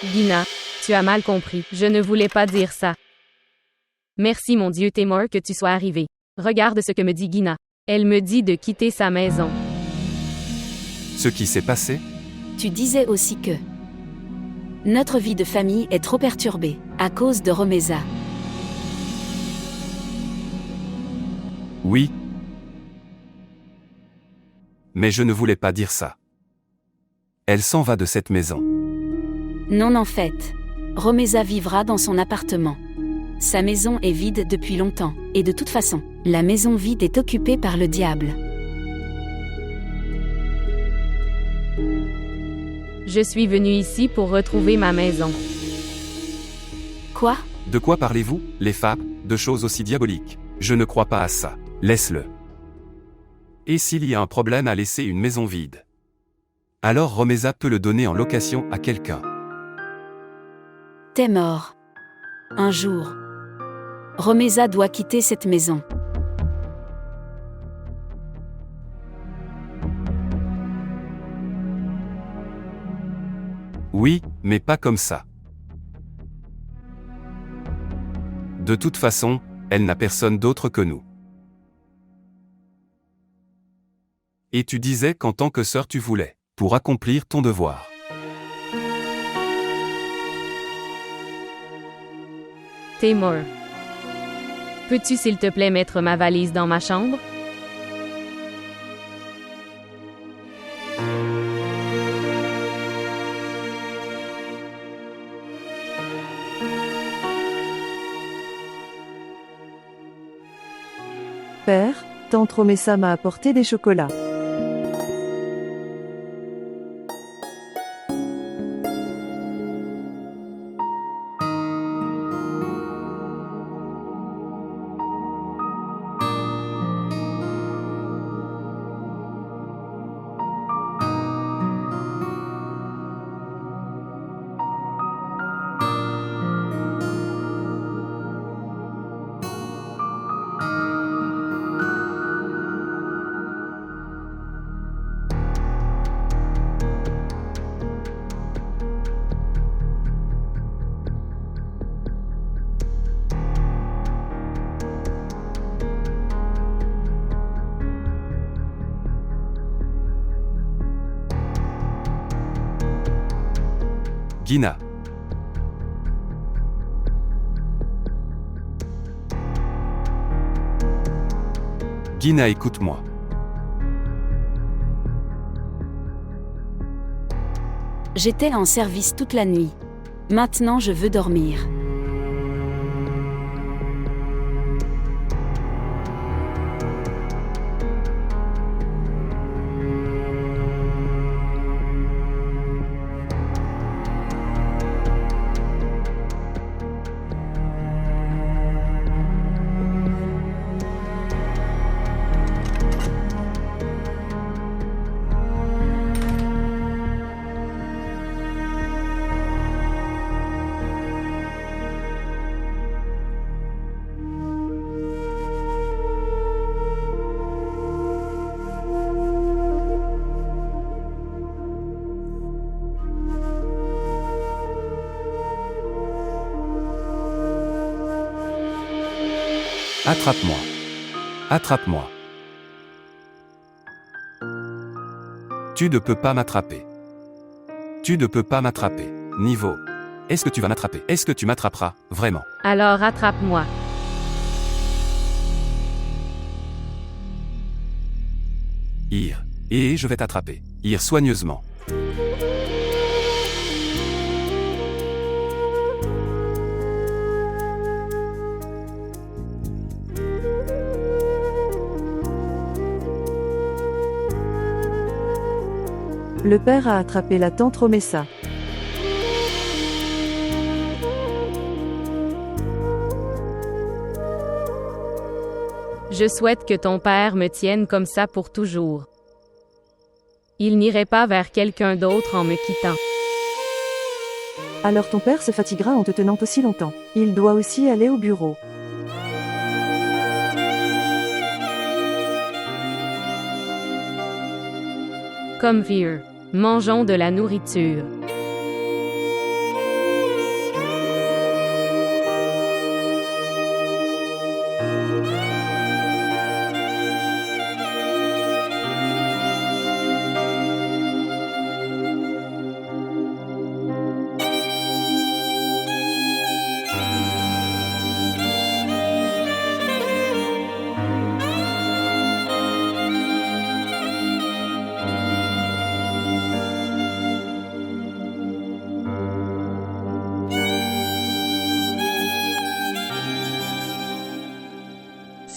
Gina, tu as mal compris. Je ne voulais pas dire ça. Merci mon Dieu Tamor que tu sois arrivé. Regarde ce que me dit Gina. Elle me dit de quitter sa maison. Ce qui s'est passé? Tu disais aussi que notre vie de famille est trop perturbée à cause de Romeza. Oui. Mais je ne voulais pas dire ça. Elle s'en va de cette maison. Non en fait. Romeza vivra dans son appartement. Sa maison est vide depuis longtemps, et de toute façon, la maison vide est occupée par le diable. Je suis venue ici pour retrouver ma maison. Quoi? De quoi parlez-vous, les femmes, de choses aussi diaboliques? Je ne crois pas à ça. Laisse-le. Et s'il y a un problème à laisser une maison vide? Alors Romeza peut le donner en location à quelqu'un. T'es mort. Un jour, Romeza doit quitter cette maison. Oui, mais pas comme ça. De toute façon, elle n'a personne d'autre que nous. Et tu disais qu'en tant que sœur tu voulais, pour accomplir ton devoir. Tamor. Peux-tu s'il te plaît mettre ma valise dans ma chambre? Père, tante Romessa m'a apporté des chocolats. Gina. Gina, écoute-moi. J'étais en service toute la nuit. Maintenant je veux dormir. Attrape-moi. Attrape-moi. Tu ne peux pas m'attraper. Tu ne peux pas m'attraper. Niveau. Est-ce que tu vas m'attraper? Est-ce que tu m'attraperas, vraiment? Alors attrape-moi. Ir. Et je vais t'attraper. Ir soigneusement. Le père a attrapé la tante Romessa. Je souhaite que ton père me tienne comme ça pour toujours. Il n'irait pas vers quelqu'un d'autre en me quittant. Alors ton père se fatiguera en te tenant aussi longtemps. Il doit aussi aller au bureau. Comme vieux. Mangeons de la nourriture.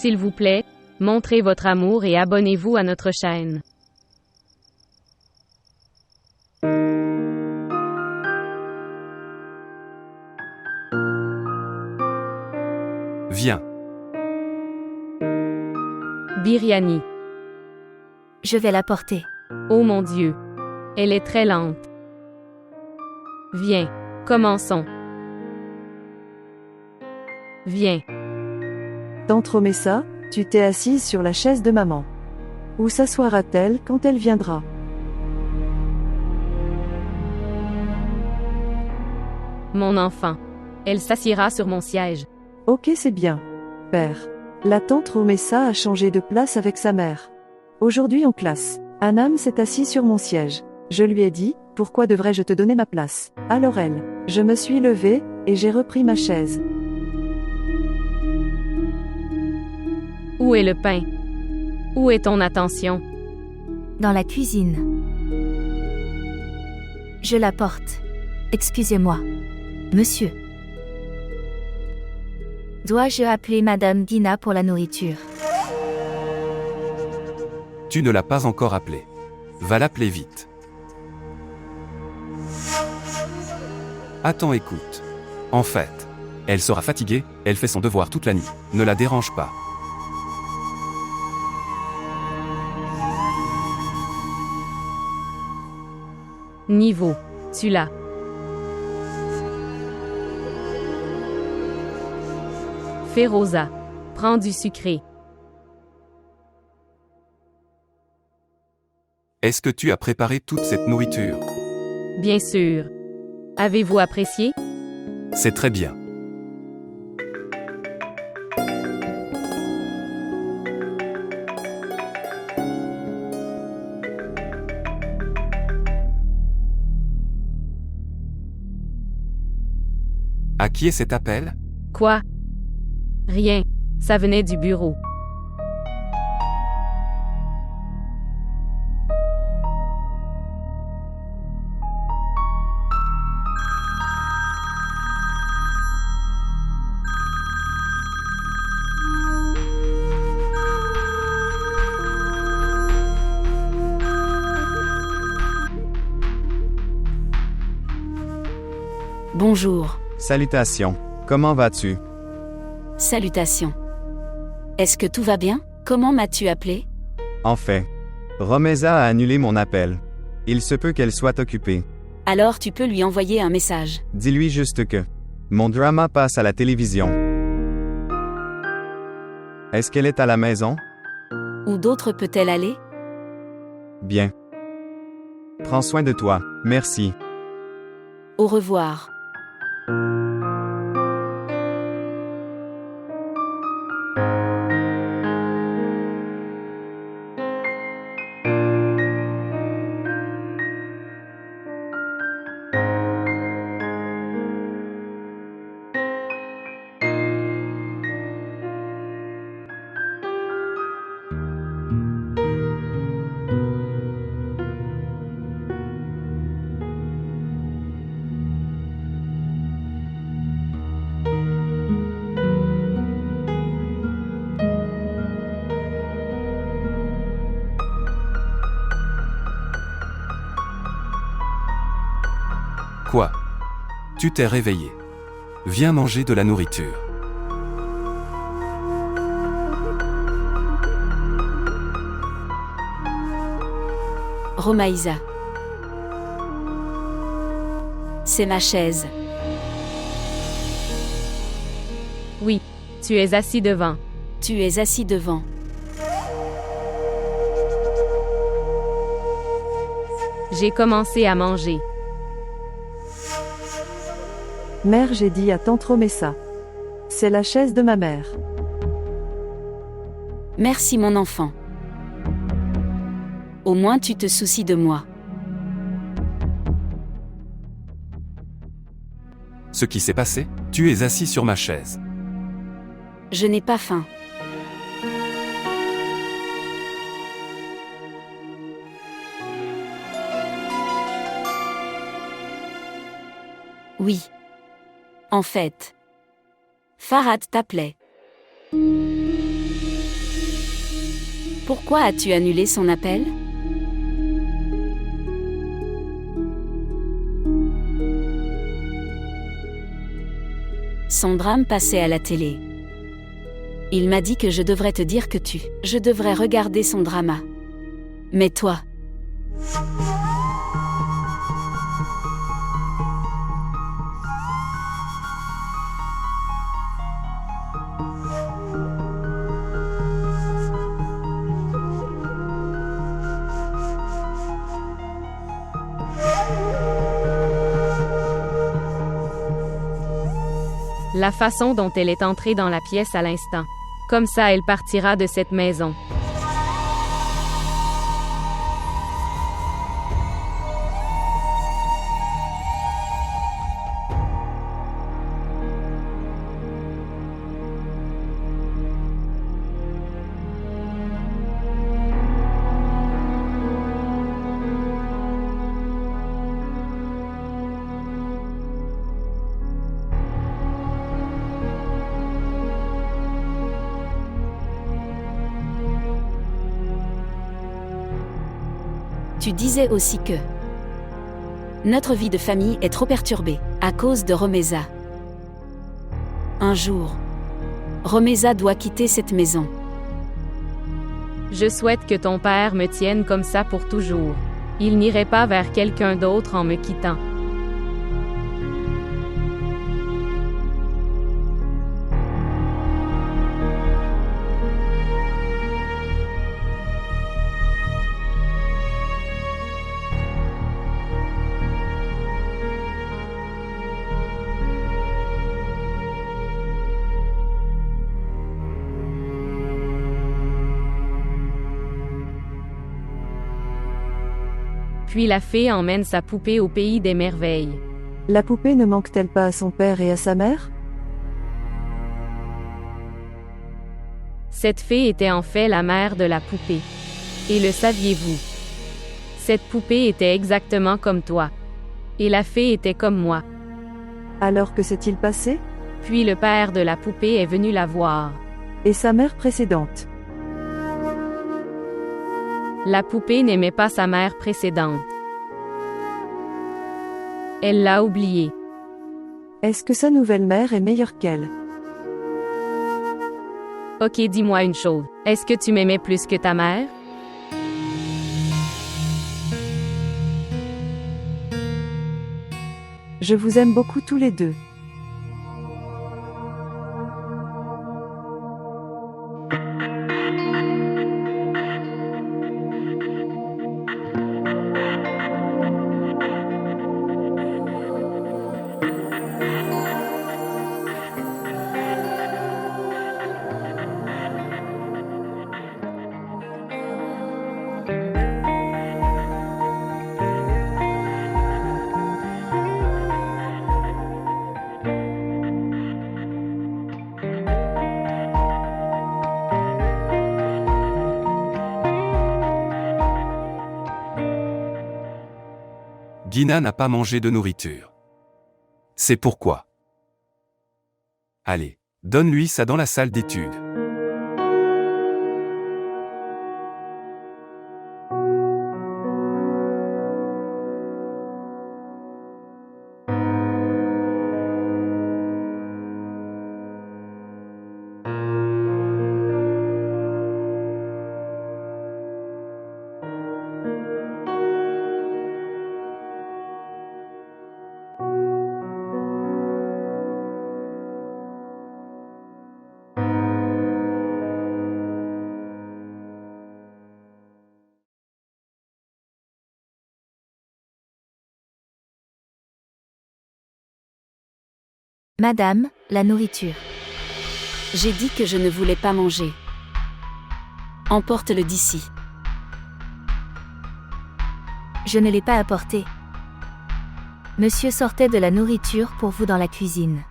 S'il vous plaît, montrez votre amour et abonnez-vous à notre chaîne. Viens. Biryani. Je vais la porter. Oh mon Dieu. Elle est très lente. Viens. Commençons. Viens. Tante Romessa, tu t'es assise sur la chaise de maman. Où s'assoira-t-elle quand elle viendra? Mon enfant. Elle s'assiera sur mon siège. Ok, c'est bien. Père. La tante Romessa a changé de place avec sa mère. Aujourd'hui en classe, Anam s'est assis sur mon siège. Je lui ai dit, pourquoi devrais-je te donner ma place? Alors elle. Je me suis levée, et j'ai repris ma chaise. Où est le pain? Où est ton attention? Dans la cuisine. Je la porte. Excusez-moi. Monsieur. Dois-je appeler Madame Guina pour la nourriture? Tu ne l'as pas encore appelée. Va l'appeler vite. Attends, écoute. En fait, elle sera fatiguée, elle fait son devoir toute la nuit. Ne la dérange pas. Niveau. Tu l'as. Féroza. Prends du sucré. Est-ce que tu as préparé toute cette nourriture? Bien sûr. Avez-vous apprécié? C'est très bien. À qui est cet appel? Quoi? Rien. Ça venait du bureau. Bonjour. Salutations. Comment vas-tu? Salutations. Est-ce que tout va bien? Comment m'as-tu appelé? En fait, Romessa a annulé mon appel. Il se peut qu'elle soit occupée. Alors tu peux lui envoyer un message. Dis-lui juste que mon drama passe à la télévision. Est-ce qu'elle est à la maison? Où d'autre peut-elle aller? Bien. Prends soin de toi. Merci. Au revoir. Quoi? Tu t'es réveillé. Viens manger de la nourriture. Romaïsa. C'est ma chaise. Oui. Tu es assis devant. Tu es assis devant. J'ai commencé à manger. Mère, j'ai dit à tante Romessa. C'est la chaise de ma mère. Merci mon enfant. Au moins tu te soucies de moi. Ce qui s'est passé? Tu es assis sur ma chaise. Je n'ai pas faim. Oui. En fait. Farhad t'appelait. Pourquoi as-tu annulé son appel? Son drame passait à la télé. Il m'a dit que je devrais te dire que je devrais regarder son drama. Mais toi... La façon dont elle est entrée dans la pièce à l'instant. Comme ça elle partira de cette maison. Tu disais aussi que notre vie de famille est trop perturbée à cause de Romeza. Un jour, Romeza doit quitter cette maison. Je souhaite que ton père me tienne comme ça pour toujours. Il n'irait pas vers quelqu'un d'autre en me quittant. Puis la fée emmène sa poupée au pays des merveilles. La poupée ne manque-t-elle pas à son père et à sa mère? Cette fée était en fait la mère de la poupée. Et le saviez-vous? Cette poupée était exactement comme toi. Et la fée était comme moi. Alors que s'est-il passé? Puis le père de la poupée est venu la voir. Et sa mère précédente? La poupée n'aimait pas sa mère précédente. Elle l'a oubliée. Est-ce que sa nouvelle mère est meilleure qu'elle? Ok, dis-moi une chose. Est-ce que tu m'aimais plus que ta mère? Je vous aime beaucoup tous les deux. Gina n'a pas mangé de nourriture. C'est pourquoi. Allez, donne-lui ça dans la salle d'études. Madame, la nourriture. J'ai dit que je ne voulais pas manger. Emporte-le d'ici. Je ne l'ai pas apporté. Monsieur sortait de la nourriture pour vous dans la cuisine.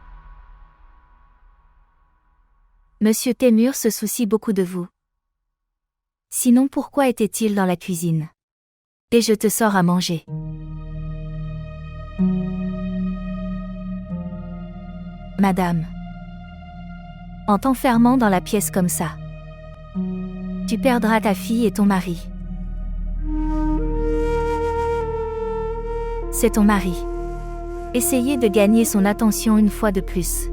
Monsieur Témur se soucie beaucoup de vous. Sinon pourquoi était-il dans la cuisine? Et je te sors à manger. Madame. En t'enfermant dans la pièce comme ça. Tu perdras ta fille et ton mari. C'est ton mari. Essayez de gagner son attention une fois de plus.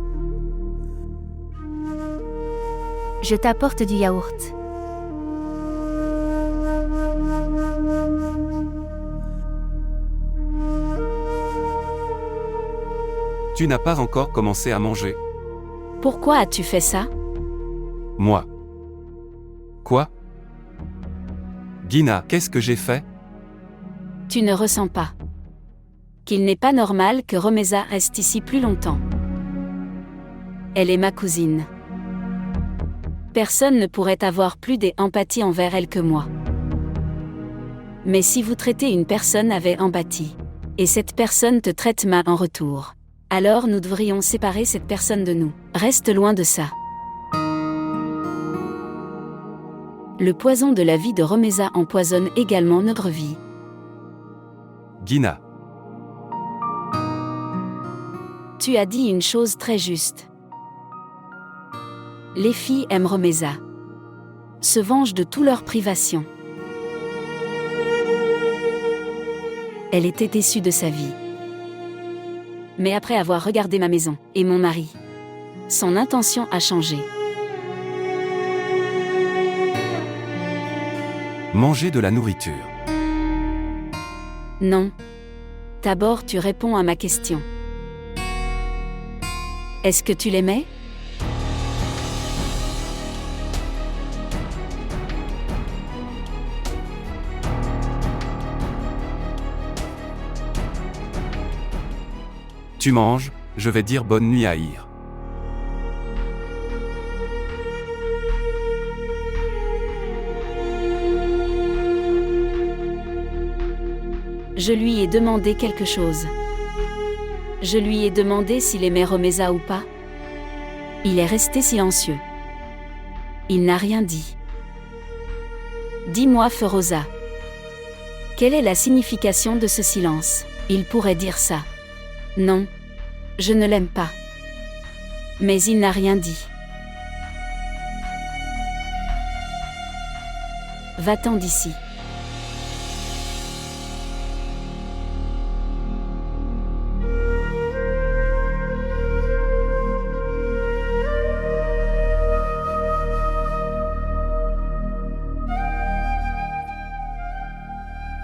Je t'apporte du yaourt. Tu n'as pas encore commencé à manger. Pourquoi as-tu fait ça? Moi. Quoi? Gina, qu'est-ce que j'ai fait? Tu ne ressens pas qu'il n'est pas normal que Romeza reste ici plus longtemps. Elle est ma cousine. Personne ne pourrait avoir plus d'empathie envers elle que moi. Mais si vous traitez une personne avec empathie, et cette personne te traite mal en retour, alors nous devrions séparer cette personne de nous. Reste loin de ça. Le poison de la vie de Romeza empoisonne également notre vie. Gina. Tu as dit une chose très juste. Les filles aiment Romeza. Se vengent de toutes leurs privations. Elle était déçue de sa vie. Mais après avoir regardé ma maison et mon mari, son intention a changé. Manger de la nourriture. Non. D'abord tu réponds à ma question. Est-ce que tu l'aimais? Tu manges, je vais dire bonne nuit à Ir. Je lui ai demandé quelque chose. Je lui ai demandé s'il aimait Romeza ou pas. Il est resté silencieux. Il n'a rien dit. Dis-moi, Feroza. Quelle est la signification de ce silence? Il pourrait dire ça. Non, je ne l'aime pas. Mais il n'a rien dit. Va-t'en d'ici.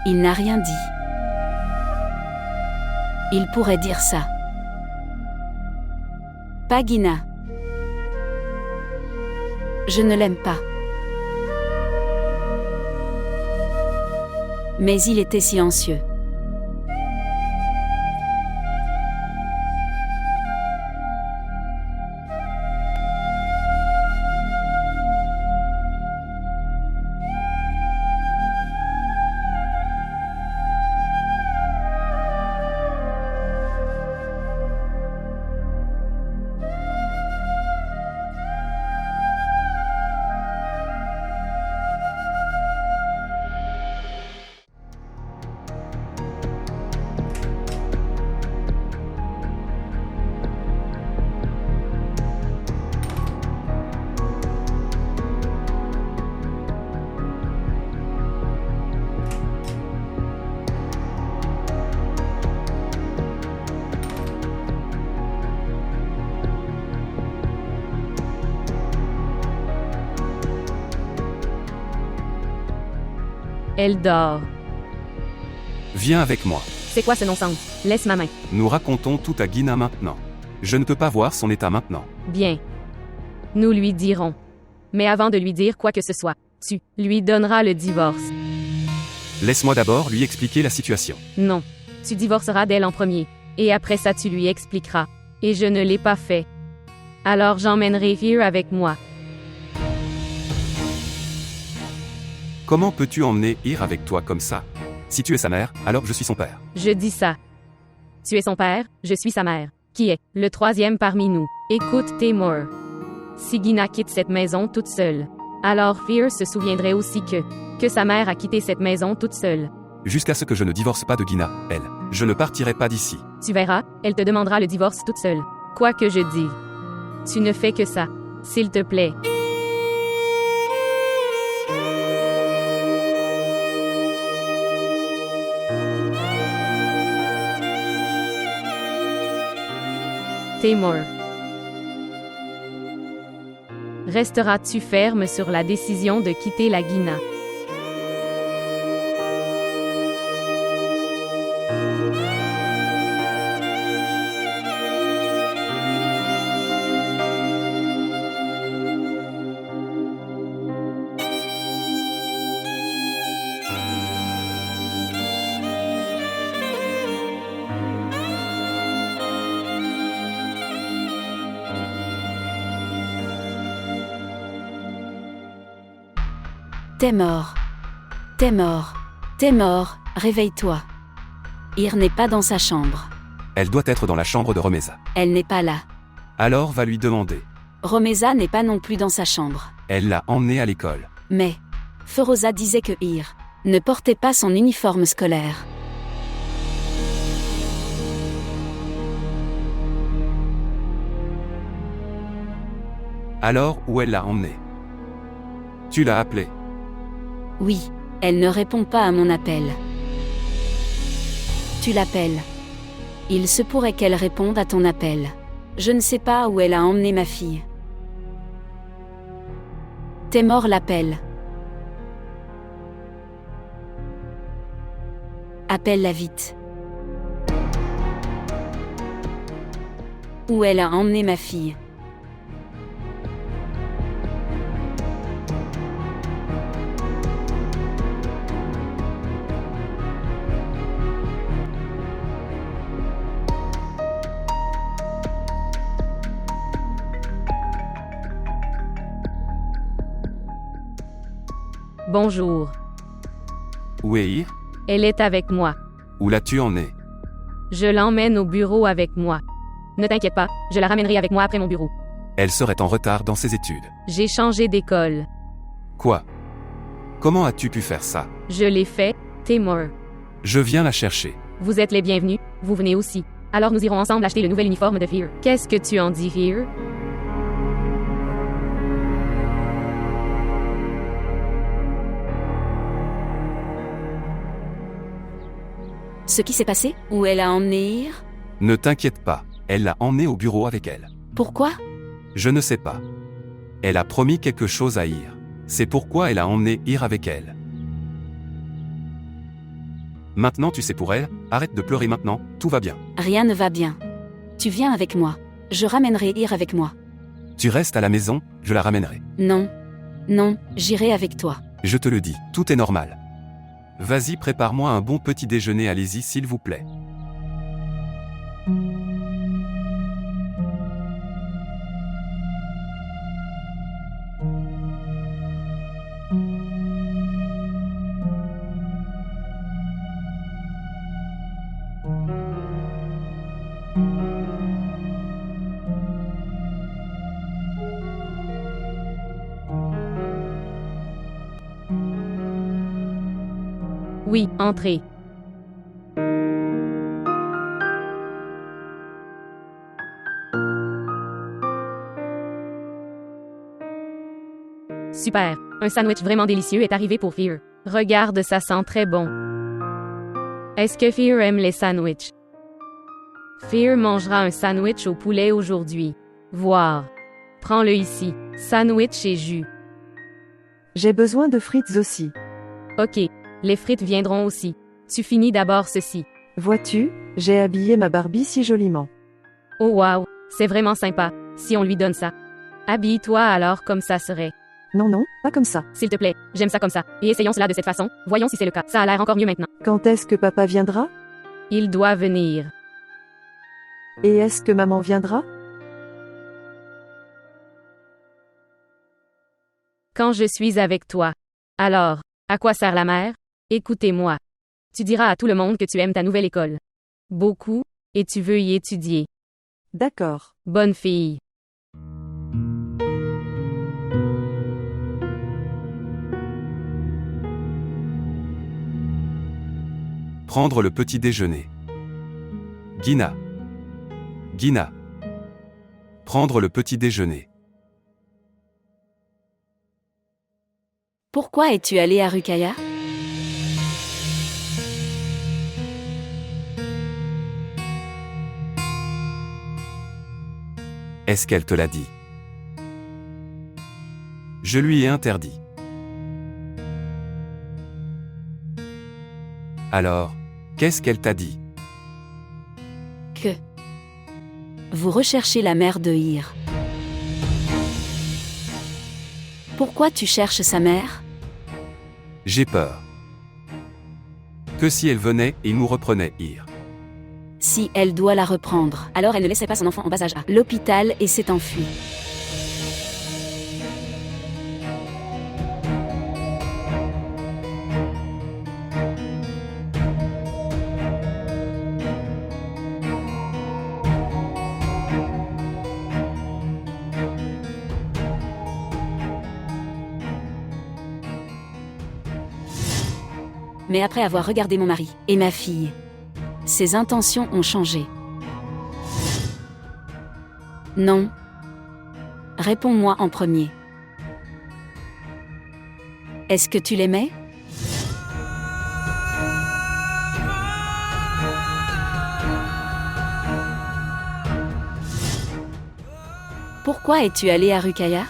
Il n'a rien dit. Il pourrait dire ça. Pas Gina. Je ne l'aime pas. Mais il était silencieux. Elle dort. Viens avec moi. C'est quoi ce non-sens? Laisse ma main. Nous racontons tout à Gina maintenant. Je ne peux pas voir son état maintenant. Bien. Nous lui dirons. Mais avant de lui dire quoi que ce soit, tu lui donneras le divorce. Laisse-moi d'abord lui expliquer la situation. Non. Tu divorceras d'elle en premier. Et après ça tu lui expliqueras. Et je ne l'ai pas fait. Alors j'emmènerai Ir avec moi. Comment peux-tu emmener Ir avec toi comme ça? Si tu es sa mère, alors je suis son père. Je dis ça. Tu es son père, je suis sa mère. Qui est le troisième parmi nous. Écoute, Temur. Si Gina quitte cette maison toute seule, alors Ir se souviendrait aussi que sa mère a quitté cette maison toute seule. Jusqu'à ce que je ne divorce pas de Gina, elle. Je ne partirai pas d'ici. Tu verras, elle te demandera le divorce toute seule. Quoi que je dise. Tu ne fais que ça. S'il te plaît. Timur. Resteras-tu ferme sur la décision de quitter la Guinée? T'es mort. T'es mort. T'es mort, réveille-toi. Ir n'est pas dans sa chambre. Elle doit être dans la chambre de Romeza. Elle n'est pas là. Alors va lui demander. Romeza n'est pas non plus dans sa chambre. Elle l'a emmenée à l'école. Mais, Feroza disait que Ir ne portait pas son uniforme scolaire. Alors où elle l'a emmenée? Tu l'as appelée? Oui, elle ne répond pas à mon appel. Tu l'appelles. Il se pourrait qu'elle réponde à ton appel. Je ne sais pas où elle a emmené ma fille. Timur l'appelle. Appelle-la vite. Où elle a emmené ma fille. Bonjour. Où est Ir? Elle est avec moi. Où l'as-tu emmenée? Je l'emmène au bureau avec moi. Ne t'inquiète pas, je la ramènerai avec moi après mon bureau. Elle serait en retard dans ses études. J'ai changé d'école. Quoi? Comment as-tu pu faire ça? Je l'ai fait, Timur. Je viens la chercher. Vous êtes les bienvenus, vous venez aussi. Alors nous irons ensemble acheter le nouvel uniforme de Fear. Qu'est-ce que tu en dis, Fear? Ce qui s'est passé? Où elle a emmené Ir? Ne t'inquiète pas, elle l'a emmenée au bureau avec elle. Pourquoi? Je ne sais pas. Elle a promis quelque chose à Ir. C'est pourquoi elle a emmené Ir avec elle. Maintenant tu sais pour elle, arrête de pleurer maintenant, tout va bien. Rien ne va bien. Tu viens avec moi. Je ramènerai Ir avec moi. Tu restes à la maison, je la ramènerai. Non. Non, j'irai avec toi. Je te le dis, tout est normal. Vas-y, prépare-moi un bon petit déjeuner, allez-y s'il vous plaît. Oui, entrez. Super, un sandwich vraiment délicieux est arrivé pour Fear. Regarde, ça sent très bon. Est-ce que Fear aime les sandwichs? Fear mangera un sandwich au poulet aujourd'hui. Voir. Prends-le ici. Sandwich et jus. J'ai besoin de frites aussi. Ok, les frites viendront aussi. Tu finis d'abord ceci. Vois-tu, j'ai habillé ma Barbie si joliment. Oh wow, c'est vraiment sympa, si on lui donne ça. Habille-toi alors comme ça serait. Non, non, pas comme ça. S'il te plaît, j'aime ça comme ça. Et essayons cela de cette façon, voyons si c'est le cas. Ça a l'air encore mieux maintenant. Quand est-ce que papa viendra? Il doit venir. Et est-ce que maman viendra? Quand je suis avec toi. Alors, à quoi sert la mère? Écoutez-moi. Tu diras à tout le monde que tu aimes ta nouvelle école. Beaucoup, et tu veux y étudier. D'accord. Bonne fille. Prendre le petit déjeuner. Gina. Gina. Prendre le petit déjeuner. Pourquoi es-tu allé à Rukaya? Est-ce qu'elle te l'a dit? Je lui ai interdit. Alors, qu'est-ce qu'elle t'a dit? Que vous recherchez la mère de Hir. Pourquoi tu cherches sa mère? J'ai peur. Que si elle venait et nous reprenait Hir. Si elle doit la reprendre, alors elle ne laissait pas son enfant en bas âge à l'hôpital et s'est enfuie. Mais après avoir regardé mon mari et ma fille, ses intentions ont changé. Non. Réponds-moi en premier. Est-ce que tu l'aimais? Pourquoi es-tu allé à Ruqayya?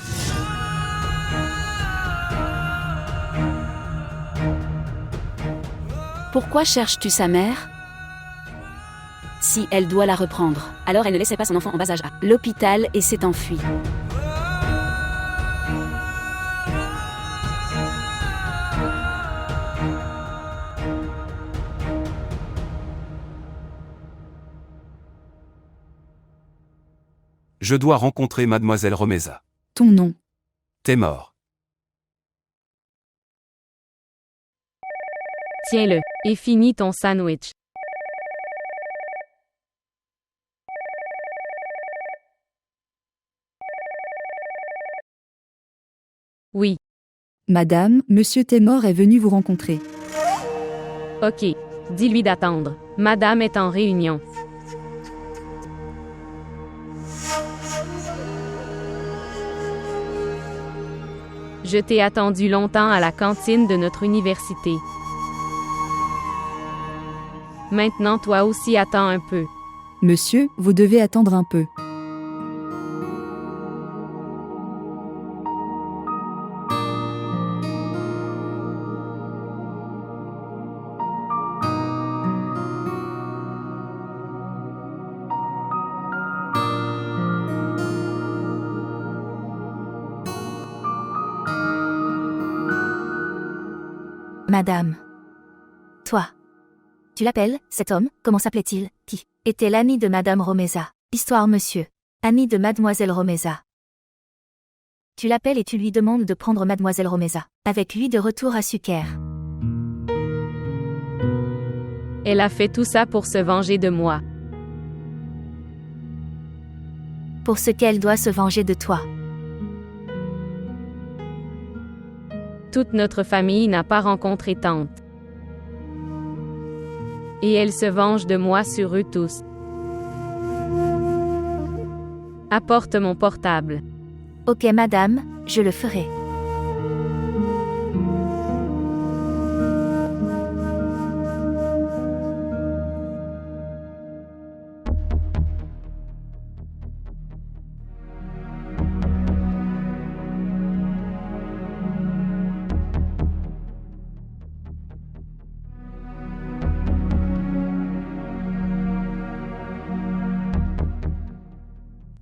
Pourquoi cherches-tu sa mère? Si elle doit la reprendre, alors elle ne laissait pas son enfant en bas âge à l'hôpital et s'est enfuie. Je dois rencontrer mademoiselle Romeza. Ton nom. T'es mort. Tiens-le, et finis ton sandwich. Oui, Madame, Monsieur Temor est venu vous rencontrer. ok. Dis-lui d'attendre. Madame est en réunion. Je t'ai attendu longtemps à la cantine de notre université. Maintenant toi aussi attends un peu. Monsieur, vous devez attendre un peu. Madame. Toi. Tu l'appelles, cet homme, comment s'appelait-il? Qui était l'ami de Madame Romeza. Histoire monsieur. Ami de Mademoiselle Romeza. Tu l'appelles et tu lui demandes de prendre Mademoiselle Romeza. Avec lui de retour à Suker. Elle a fait tout ça pour se venger de moi. Pour ce qu'elle doit se venger de toi. Toute notre famille n'a pas rencontré tante. Et elle se venge de moi sur eux tous. Apporte mon portable. Ok madame, je le ferai.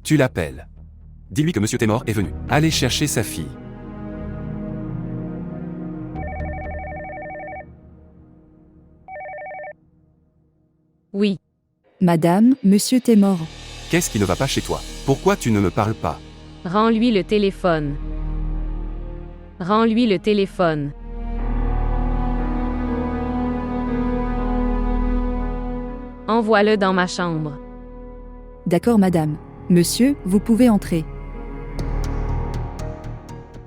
Tu l'appelles. Dis-lui que Monsieur Temor est venu. Allez chercher sa fille. Oui, Madame, Monsieur Temor. Qu'est-ce qui ne va pas chez toi? Pourquoi tu ne me parles pas? rends-lui le téléphone. Rends-lui le téléphone. Envoie-le dans ma chambre. D'accord madame. Monsieur, vous pouvez entrer.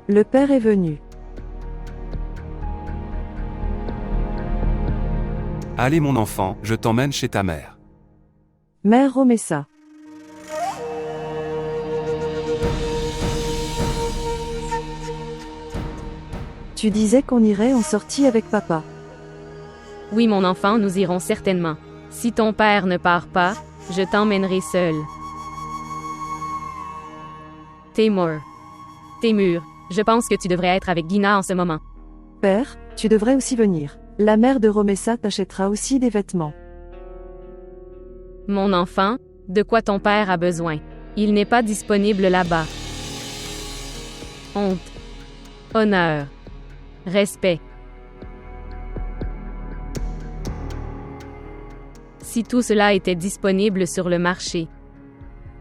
Le père est venu. Allez mon enfant, je t'emmène chez ta mère. Mère Romeza. Tu disais qu'on irait en sortie avec papa. Oui mon enfant, nous irons certainement. Si ton père ne part pas, je t'emmènerai seul. Temur. Temur, je pense que tu devrais être avec Gina en ce moment. Père, tu devrais aussi venir. La mère de Romessa t'achètera aussi des vêtements. Mon enfant, de quoi ton père a besoin? Il n'est pas disponible là-bas. Honte. Honneur. Respect. Si tout cela était disponible sur le marché,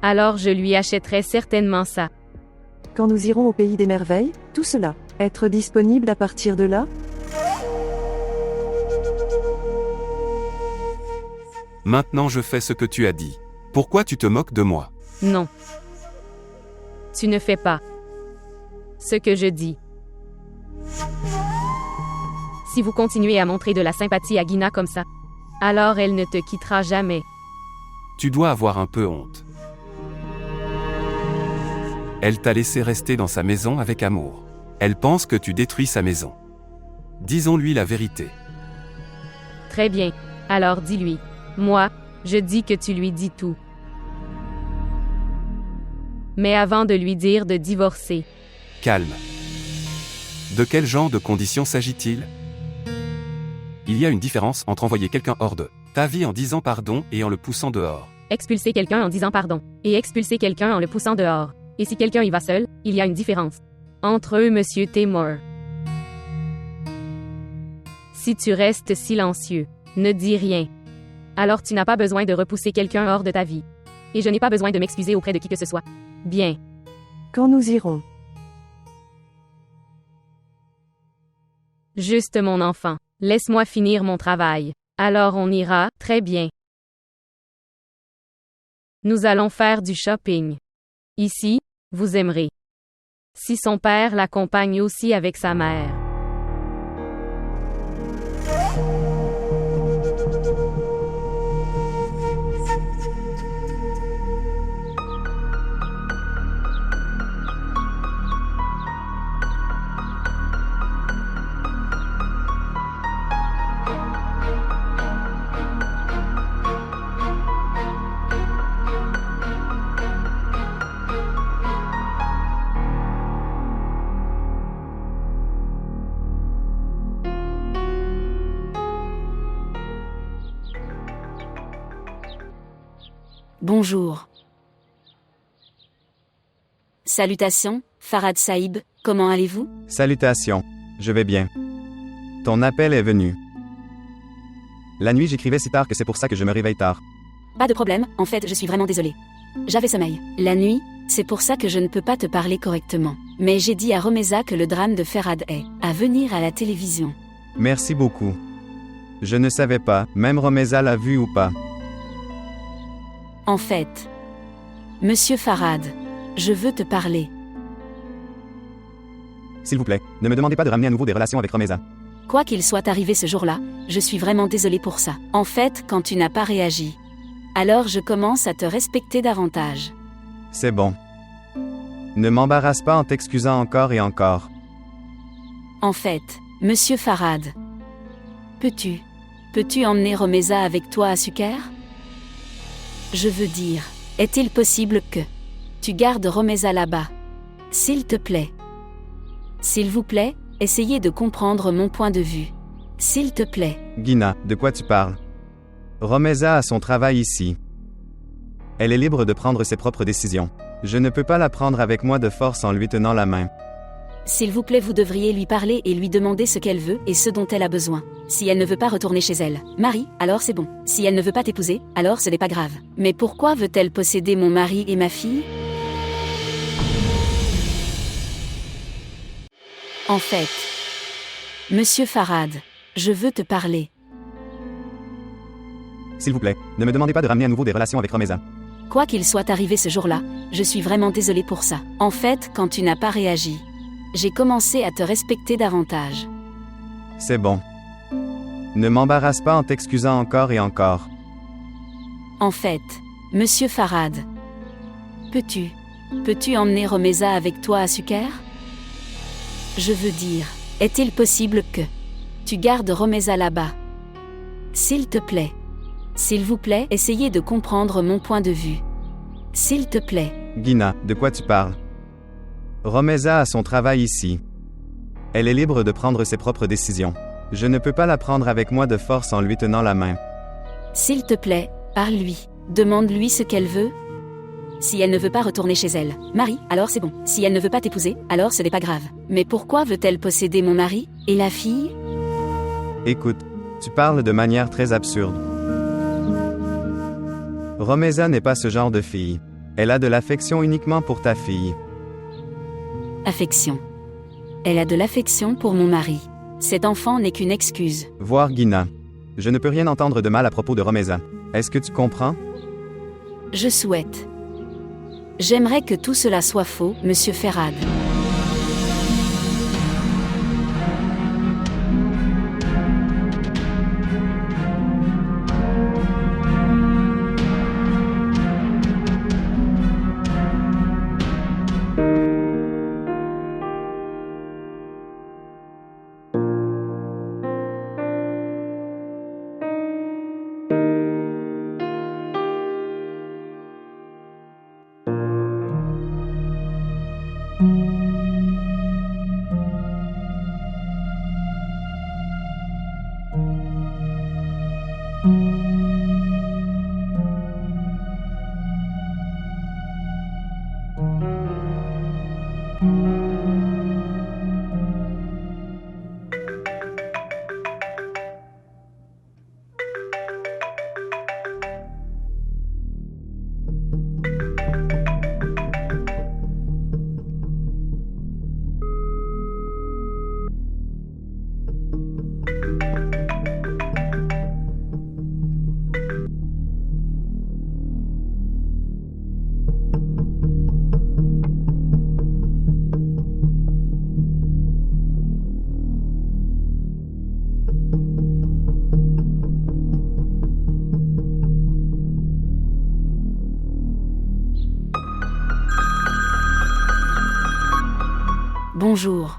alors je lui achèterais certainement ça. Quand nous irons au pays des merveilles, tout cela, être disponible à partir de là? Maintenant je fais ce que tu as dit. Pourquoi tu te moques de moi? Non. Tu ne fais pas ce que je dis. Si vous continuez à montrer de la sympathie à Gina comme ça, alors elle ne te quittera jamais. Tu dois avoir un peu honte. Elle t'a laissé rester dans sa maison avec amour. Elle pense que tu détruis sa maison. Disons-lui la vérité. Très bien. Alors dis-lui. Moi, je dis que tu lui dis tout. Mais avant de lui dire de divorcer. Calme. De quel genre de conditions s'agit-il? Il y a une différence entre envoyer quelqu'un hors de ta vie en disant pardon et en le poussant dehors. Expulser quelqu'un en disant pardon, et expulser quelqu'un en le poussant dehors. Et si quelqu'un y va seul, il y a une différence. Entre eux, Monsieur Temur. Si tu restes silencieux, ne dis rien, alors tu n'as pas besoin de repousser quelqu'un hors de ta vie. Et je n'ai pas besoin de m'excuser auprès de qui que ce soit. Bien. Quand nous irons. Juste mon enfant. Laisse-moi finir mon travail. Alors on ira, très bien. Nous allons faire du shopping. Ici, vous aimerez. Si son père l'accompagne aussi avec sa mère. Bonjour. Salutations, Farhad Saïb, comment allez-vous? Salutations. Je vais bien. Ton appel est venu. La nuit, j'écrivais si tard que c'est pour ça que je me réveille tard. Pas de problème, en fait, je suis vraiment désolée. J'avais sommeil. La nuit, c'est pour ça que je ne peux pas te parler correctement. Mais j'ai dit à Romessa que le drame de Farhad est à venir à la télévision. Merci beaucoup. Je ne savais pas, même Romessa l'a vu ou pas. En fait, Monsieur Farhad, je veux te parler. S'il vous plaît, ne me demandez pas de ramener à nouveau des relations avec Romessa. Quoi qu'il soit arrivé ce jour-là, je suis vraiment désolée pour ça. En fait, quand tu n'as pas réagi, alors je commence à te respecter davantage. C'est bon. Ne m'embarrasse pas en t'excusant encore et encore. En fait, Monsieur Farhad, peux-tu emmener Romessa avec toi à Suker? Je veux dire, est-il possible que tu gardes Romessa là-bas? S'il te plaît. S'il vous plaît, essayez de comprendre mon point de vue. S'il te plaît. Gina, de quoi tu parles? Romessa a son travail ici. Elle est libre de prendre ses propres décisions. Je ne peux pas la prendre avec moi de force en lui tenant la main. S'il vous plaît, vous devriez lui parler et lui demander ce qu'elle veut et ce dont elle a besoin. Si elle ne veut pas retourner chez elle, Marie, alors c'est bon. Si elle ne veut pas t'épouser, alors ce n'est pas grave. Mais pourquoi veut-elle posséder mon mari et ma fille? En fait, Monsieur Farhad, je veux te parler. S'il vous plaît, ne me demandez pas de ramener à nouveau des relations avec Romessa. Quoi qu'il soit arrivé ce jour-là, je suis vraiment désolée pour ça. En fait, quand tu n'as pas réagi, j'ai commencé à te respecter davantage. C'est bon. Ne m'embarrasse pas en t'excusant encore et encore. En fait, Monsieur Farhad, peux-tu emmener Romessa avec toi à Suker? Je veux dire, est-il possible que tu gardes Romessa là-bas? S'il te plaît. S'il vous plaît, essayez de comprendre mon point de vue. S'il te plaît. Gina, de quoi tu parles? Romeza a son travail ici. Elle est libre de prendre ses propres décisions. Je ne peux pas la prendre avec moi de force en lui tenant la main. S'il te plaît, parle-lui. Demande-lui ce qu'elle veut. Si elle ne veut pas retourner chez elle, Marie, alors c'est bon. Si elle ne veut pas t'épouser, alors ce n'est pas grave. Mais pourquoi veut-elle posséder mon mari? Et la fille? Écoute, tu parles de manière très absurde. Romeza n'est pas ce genre de fille. Elle a de l'affection uniquement pour ta fille. Affection. Elle a de l'affection pour mon mari. Cet enfant n'est qu'une excuse. Voir Gina. Je ne peux rien entendre de mal à propos de Romeza. Est-ce que tu comprends? Je souhaite. J'aimerais que tout cela soit faux, Monsieur Ferrad. Bonjour.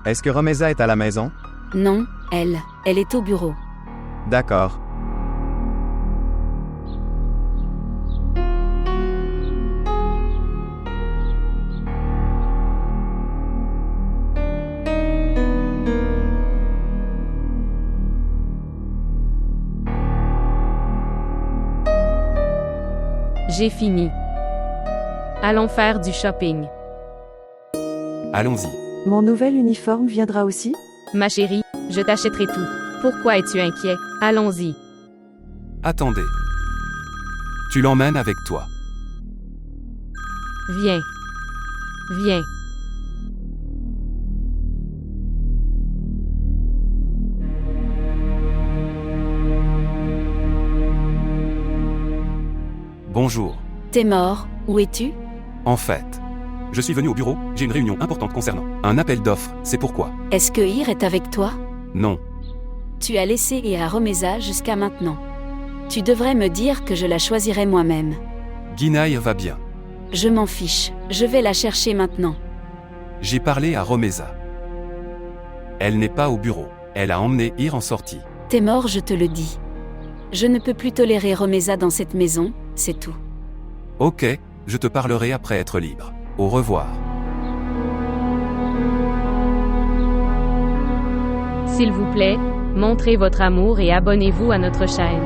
Est-ce que Romeza est à la maison? Non, elle est au bureau. D'accord. J'ai fini. Allons faire du shopping. Allons-y. Mon nouvel uniforme viendra aussi? Ma chérie, je t'achèterai tout. Pourquoi es-tu inquiet? Allons-y. Attendez. Tu l'emmènes avec toi. Viens. Viens. Bonjour. T'es mort, où es-tu? En fait, je suis venu au bureau, j'ai une réunion importante concernant un appel d'offres, c'est pourquoi. Est-ce que Ir est avec toi? Non. Tu as laissé Ir à Romeza jusqu'à maintenant. Tu devrais me dire que je la choisirai moi-même. Guinaï va bien. Je m'en fiche, je vais la chercher maintenant. J'ai parlé à Romeza. Elle n'est pas au bureau. Elle a emmené Ir en sortie. T'es mort, je te le dis. Je ne peux plus tolérer Romeza dans cette maison, c'est tout. Ok, je te parlerai après être libre. Au revoir. S'il vous plaît, montrez votre amour et abonnez-vous à notre chaîne.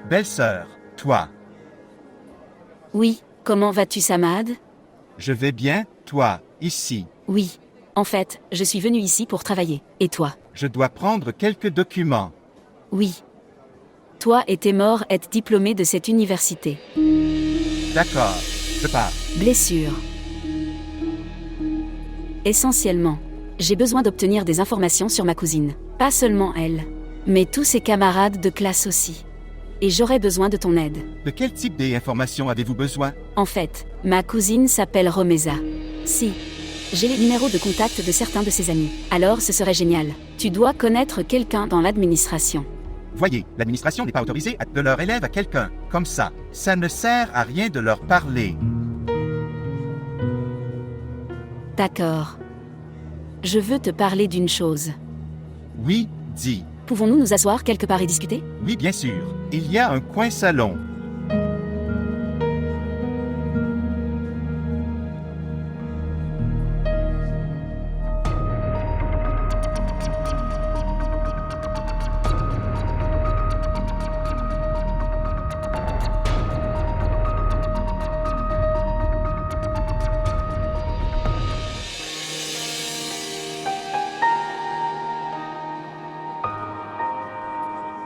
Belle-sœur, toi. Oui, comment vas-tu, Samad? Je vais bien, toi, ici. Oui. En fait, je suis venue ici pour travailler. Et toi? Je dois prendre quelques documents. Oui. Toi et tes morts êtes diplômés de cette université. D'accord, je pars. Blessure. Essentiellement, j'ai besoin d'obtenir des informations sur ma cousine. Pas seulement elle, mais tous ses camarades de classe aussi. et j'aurais besoin de ton aide. De quel type d'informations avez-vous besoin? En fait, ma cousine s'appelle Romeza. Si. J'ai les numéros de contact de certains de ses amis. Alors ce serait génial. Tu dois connaître quelqu'un dans l'administration. Voyez, l'administration n'est pas autorisée à de leur élève à quelqu'un. Comme ça, ça ne sert à rien de leur parler. D'accord. Je veux te parler d'une chose. Oui, dis. Pouvons-nous nous asseoir quelque part et discuter? Oui, bien sûr. Il y a un coin salon.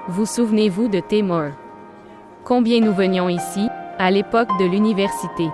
Vous souvenez-vous de Timur? Combien nous venions ici, à l'époque de l'université?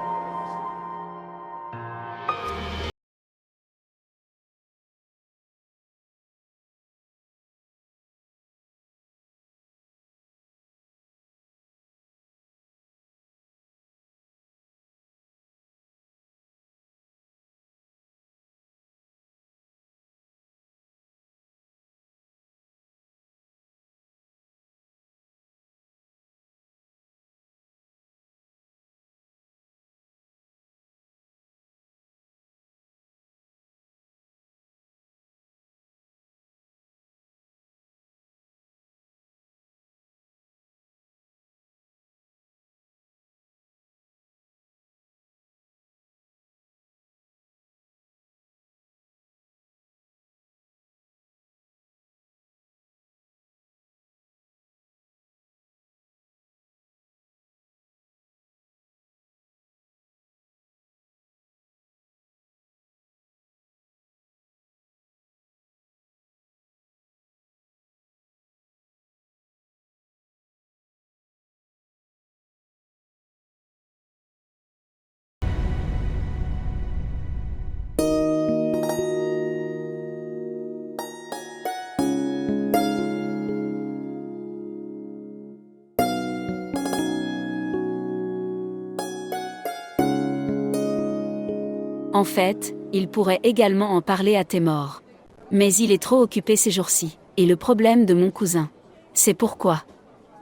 En fait, il pourrait également en parler à Timur. Mais il est trop occupé ces jours-ci. Et le problème de mon cousin. C'est pourquoi.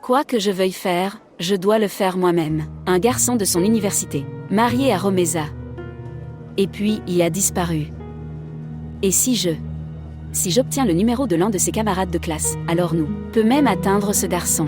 Quoi que je veuille faire, je dois le faire moi-même. Un garçon de son université, marié à Romeza. Et puis, il a disparu. Et si j'obtiens le numéro de l'un de ses camarades de classe, alors nous peut même atteindre ce garçon.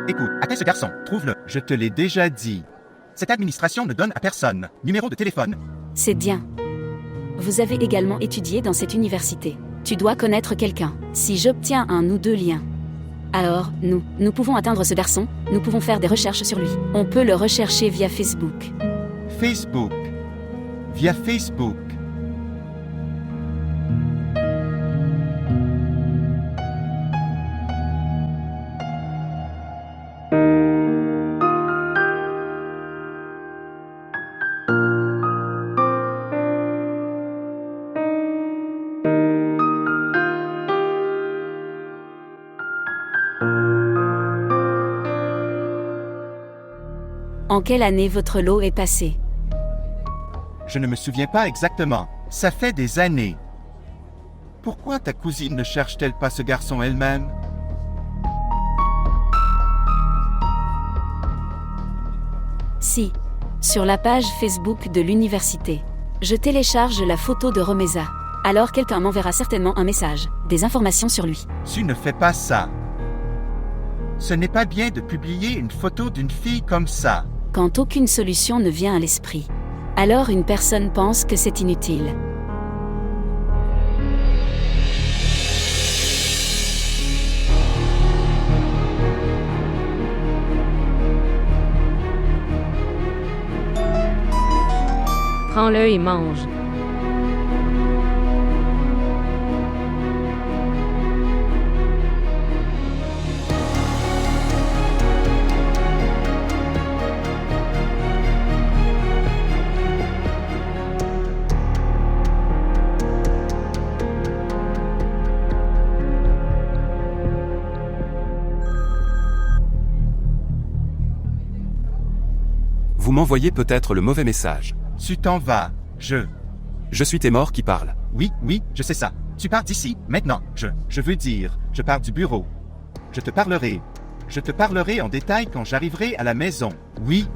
Écoute, attends ce garçon, trouve-le. Je te l'ai déjà dit. Cette administration ne donne à personne. Numéro de téléphone. C'est bien. Vous avez également étudié dans cette université. Tu dois connaître quelqu'un. Si j'obtiens un ou deux liens, alors, nous pouvons atteindre ce garçon, nous pouvons faire des recherches sur lui. On peut le rechercher via Facebook. Facebook. Via Facebook. En quelle année votre lot est passé? Je ne me souviens pas exactement. Ça fait des années. Pourquoi ta cousine ne cherche-t-elle pas ce garçon elle-même? Si. Sur la page Facebook de l'université. Je télécharge la photo de Romeza. Alors quelqu'un m'enverra certainement un message, des informations sur lui. Tu ne fais pas ça. Ce n'est pas bien de publier une photo d'une fille comme ça. Quand aucune solution ne vient à l'esprit. Alors une personne pense que c'est inutile. Prends-le et mange. Vous m'envoyez peut-être le mauvais message. Tu t'en vas. Je suis Témor qui parle. Oui, je sais ça. Tu pars d'ici, maintenant. Je veux dire, je pars du bureau. Je te parlerai. Je te parlerai en détail quand j'arriverai à la maison. Oui.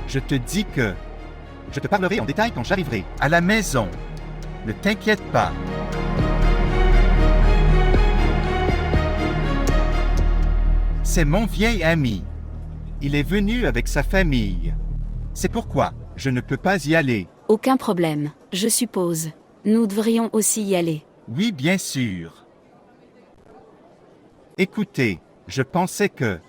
Je te dis que je te parlerai en détail quand j'arriverai à la maison. Ne t'inquiète pas. C'est mon vieil ami. Il est venu avec sa famille. C'est pourquoi je ne peux pas y aller. Aucun problème, je suppose. Nous devrions aussi y aller. Oui, bien sûr. Écoutez, je pensais que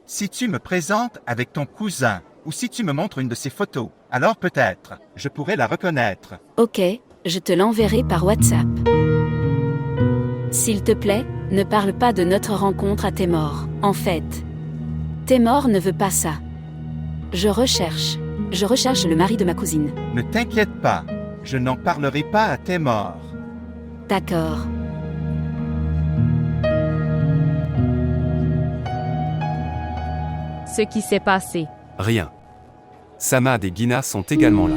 si tu me présentes avec ton cousin, ou si tu me montres une de ses photos, alors peut-être, je pourrais la reconnaître. Ok, je te l'enverrai par WhatsApp. S'il te plaît, ne parle pas de notre rencontre à Témor. En fait, Témor ne veut pas ça. Je recherche le mari de ma cousine. Ne t'inquiète pas, je n'en parlerai pas à Témor. D'accord. Ce qui s'est passé. Rien. Samad et Gina sont également là.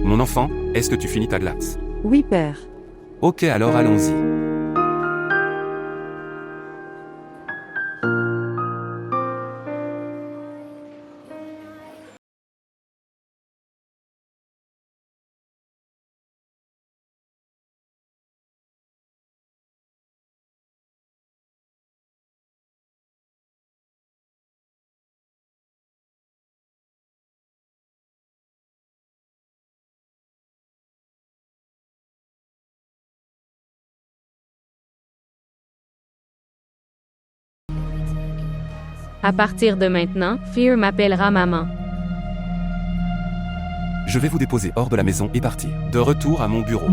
Mon enfant, est-ce que tu finis ta glace? Oui, père. Ok, alors allons-y. À partir de maintenant, Fear m'appellera maman. Je vais vous déposer hors de la maison et partir. De retour à mon bureau.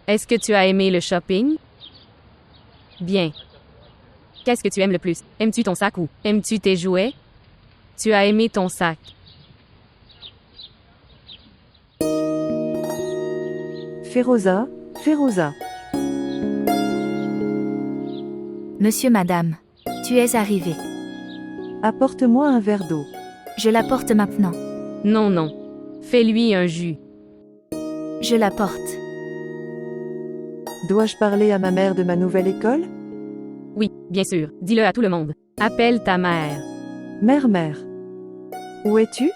Est-ce que tu as aimé le shopping? Bien. Qu'est-ce que tu aimes le plus? Aimes-tu ton sac ou aimes-tu tes jouets? Tu as aimé ton sac. Féroza, Féroza. Monsieur, madame. Tu es arrivé. Apporte-moi un verre d'eau. Je l'apporte maintenant. Non. Fais-lui un jus. Je l'apporte. Dois-je parler à ma mère de ma nouvelle école? Oui, bien sûr. Dis-le à tout le monde. Appelle ta mère. Mère. Où es-tu?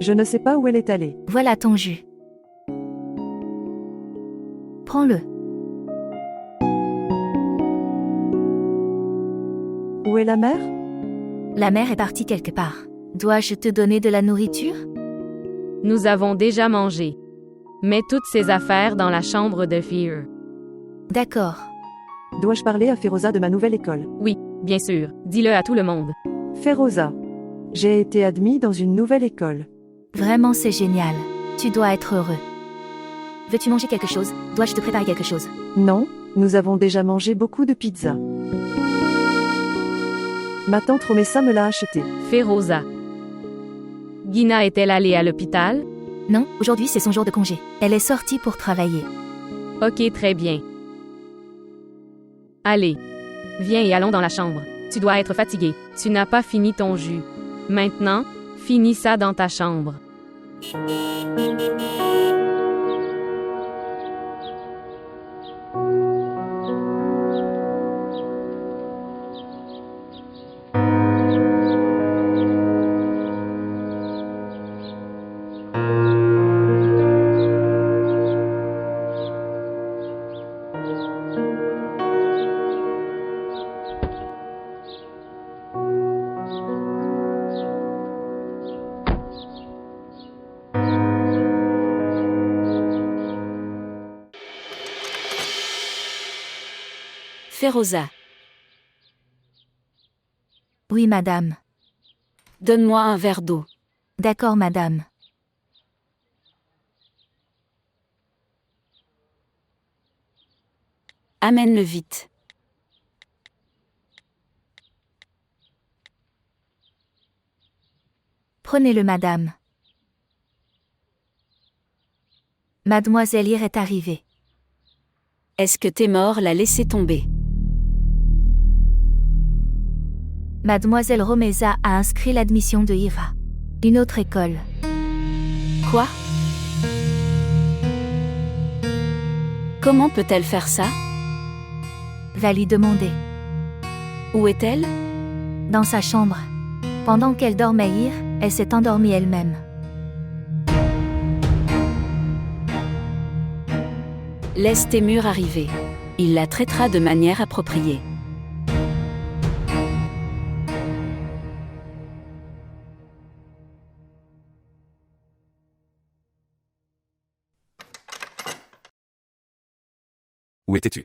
Je ne sais pas où elle est allée. Voilà ton jus. Prends-le. Où est la mère? La mère est partie quelque part. Dois-je te donner de la nourriture? Nous avons déjà mangé. Mets toutes ces affaires dans la chambre de Fear. D'accord. Dois-je parler à Feroza de ma nouvelle école? Oui, bien sûr. Dis-le à tout le monde. Feroza. J'ai été admis dans une nouvelle école. Vraiment, c'est génial. Tu dois être heureux. Veux-tu manger quelque chose? Dois-je te préparer quelque chose? Non, nous avons déjà mangé beaucoup de pizza. Ma tante Romessa me l'a acheté. Feroza. Gina est-elle allée à l'hôpital? Non, aujourd'hui c'est son jour de congé. Elle est sortie pour travailler. Ok, très bien. Allez. Viens et allons dans la chambre. Tu dois être fatigué. Tu n'as pas fini ton jus. Maintenant, finis ça dans ta chambre. Feroza. Oui, madame. Donne-moi un verre d'eau. D'accord, madame. Amène-le vite. Prenez-le, madame. Mademoiselle Ir est arrivée. Est-ce que Témor l'a laissé tomber? Mademoiselle Romeza a inscrit l'admission de Ira. Une autre école. Quoi? Comment peut-elle faire ça? Va lui demander. Où est-elle? Dans sa chambre. Pendant qu'elle dormait Ir, elle s'est endormie elle-même. Laisse Témur arriver. Il la traitera de manière appropriée. Où étais-tu?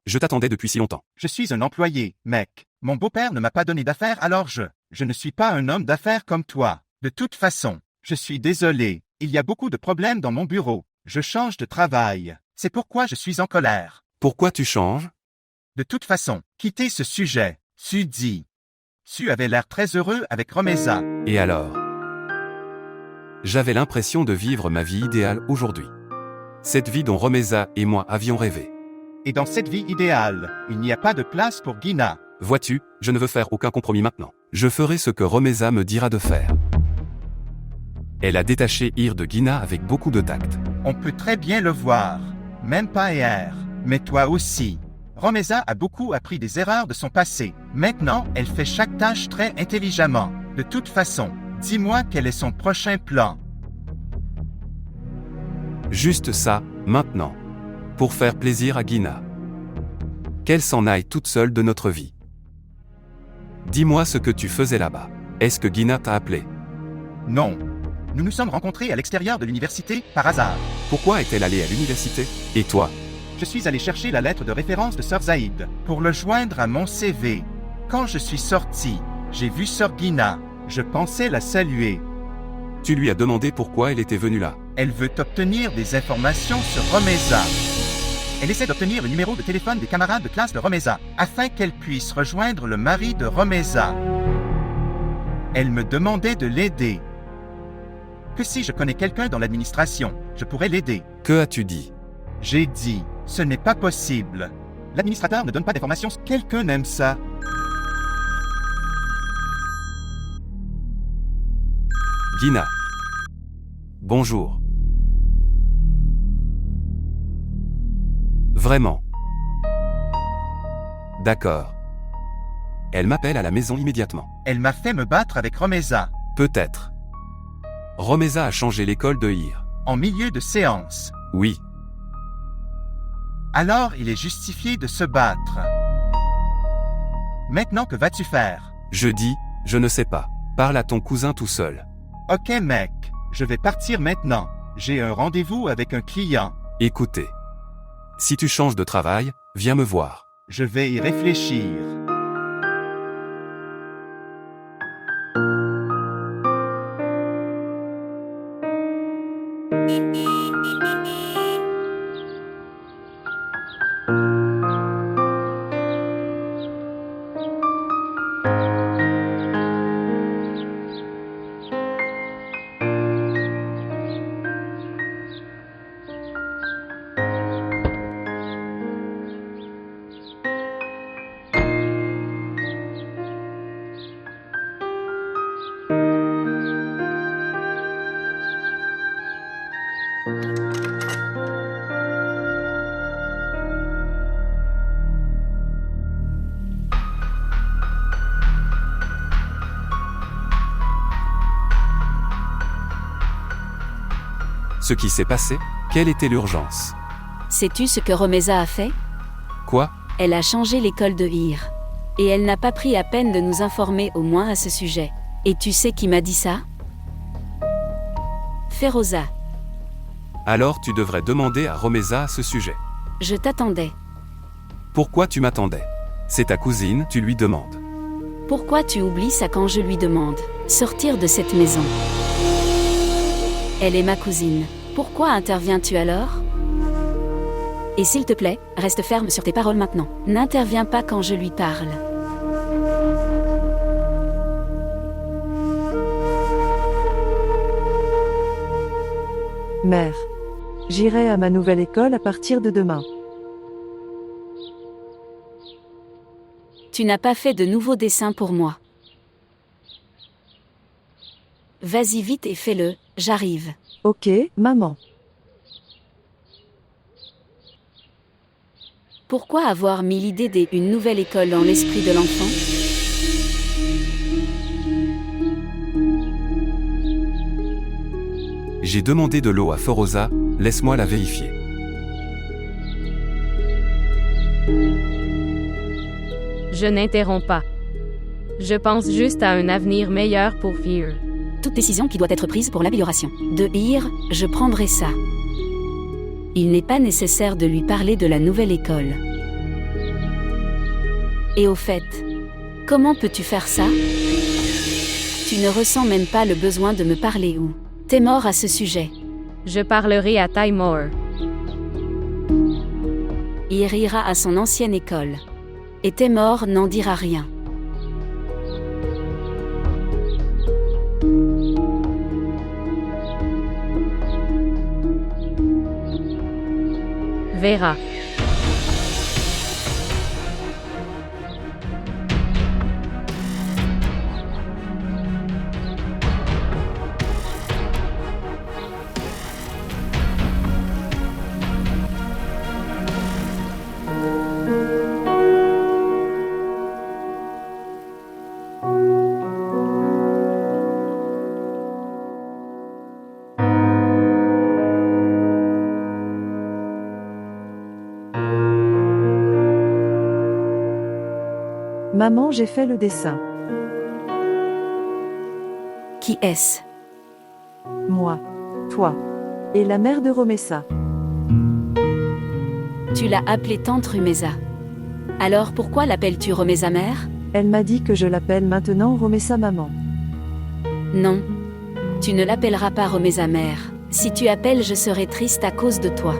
Je t'attendais depuis si longtemps. Je suis un employé, mec. Mon beau-père ne m'a pas donné d'affaires, alors je ne suis pas un homme d'affaires comme toi. De toute façon, je suis désolé. Il y a beaucoup de problèmes dans mon bureau. Je change de travail. C'est pourquoi je suis en colère. Pourquoi tu changes? De toute façon, quittez ce sujet. Su dit. Su avait l'air très heureux avec Romeza. Et alors? J'avais l'impression de vivre ma vie idéale aujourd'hui. Cette vie dont Romeza et moi avions rêvé. Et dans cette vie idéale, il n'y a pas de place pour Gina. Vois-tu, je ne veux faire aucun compromis maintenant. Je ferai ce que Romeza me dira de faire. Elle a détaché Ir de Gina avec beaucoup de tact. On peut très bien le voir. Même pas hier. Mais toi aussi. Romeza a beaucoup appris des erreurs de son passé. Maintenant, elle fait chaque tâche très intelligemment. De toute façon, dis-moi quel est son prochain plan. Juste ça, maintenant. Pour faire plaisir à Gina. Qu'elle s'en aille toute seule de notre vie. Dis-moi ce que tu faisais là-bas. Est-ce que Gina t'a appelé? Non. Nous nous sommes rencontrés à l'extérieur de l'université, par hasard. Pourquoi est-elle allée à l'université? Et toi? Je suis allé chercher la lettre de référence de Sœur Zaïd, pour le joindre à mon CV. Quand je suis sorti, j'ai vu Sœur Gina. Je pensais la saluer. Tu lui as demandé pourquoi elle était venue là. Elle veut obtenir des informations sur Romeza. Elle essaie d'obtenir le numéro de téléphone des camarades de classe de Romeza, afin qu'elle puisse rejoindre le mari de Romeza. Elle me demandait de l'aider. Que si je connais quelqu'un dans l'administration, je pourrais l'aider. Que as-tu dit? J'ai dit, ce n'est pas possible. L'administrateur ne donne pas d'informations. Quelqu'un aime ça. Gina. Bonjour. Vraiment. D'accord. Elle m'appelle à la maison immédiatement. Elle m'a fait me battre avec Romeza. Peut-être. Romeza a changé l'école de Ir. En milieu de séance. Oui. Alors il est justifié de se battre. Maintenant que vas-tu faire? Je dis, Je ne sais pas. Parle à ton cousin tout seul. Ok mec, je vais partir maintenant. J'ai un rendez-vous avec un client. Écoutez. Si tu changes de travail, viens me voir. Je vais y réfléchir. Ce qui s'est passé? Quelle était l'urgence? Sais-tu ce que Romeza a fait? Quoi? Elle a changé l'école de Hir. Et elle n'a pas pris la peine de nous informer au moins à ce sujet. Et tu sais qui m'a dit ça? Feroza. Alors tu devrais demander à Romeza à ce sujet. Je t'attendais. Pourquoi tu m'attendais? C'est ta cousine, tu lui demandes. Pourquoi tu oublies ça quand je lui demande? Sortir de cette maison. Elle est ma cousine. Pourquoi interviens-tu alors? Et s'il te plaît, reste ferme sur tes paroles maintenant. N'interviens pas quand je lui parle. Mère. J'irai à ma nouvelle école à partir de demain. Tu n'as pas fait de nouveaux dessins pour moi. Vas-y vite et fais-le, j'arrive. Ok, maman. Pourquoi avoir mis l'idée d'une nouvelle école dans l'esprit de l'enfant? J'ai demandé de l'eau à Feroza, laisse-moi la vérifier. Je n'interromps pas. Je pense juste à un avenir meilleur pour Fear. Toute décision qui doit être prise pour l'amélioration de Hir, je prendrai ça. Il n'est pas nécessaire de lui parler de la nouvelle école. Et au fait, comment peux-tu faire ça? Tu ne ressens même pas le besoin de me parler ou t'es mort à ce sujet. Je parlerai à Taimur. Hir ira à son ancienne école. Et Taimur n'en dira rien. Verra. Maman, j'ai fait le dessin. Qui est-ce? Moi. Toi. Et la mère de Romeza. Tu l'as appelée tante Rumeza. Alors pourquoi l'appelles-tu Romeza mère? Elle m'a dit que je l'appelle maintenant Romeza maman. Non. Tu ne l'appelleras pas Romeza mère. Si tu appelles, je serai triste à cause de toi.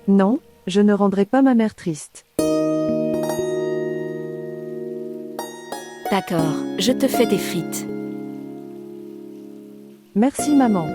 Non, je ne rendrai pas ma mère triste. D'accord, je te fais des frites. Merci maman.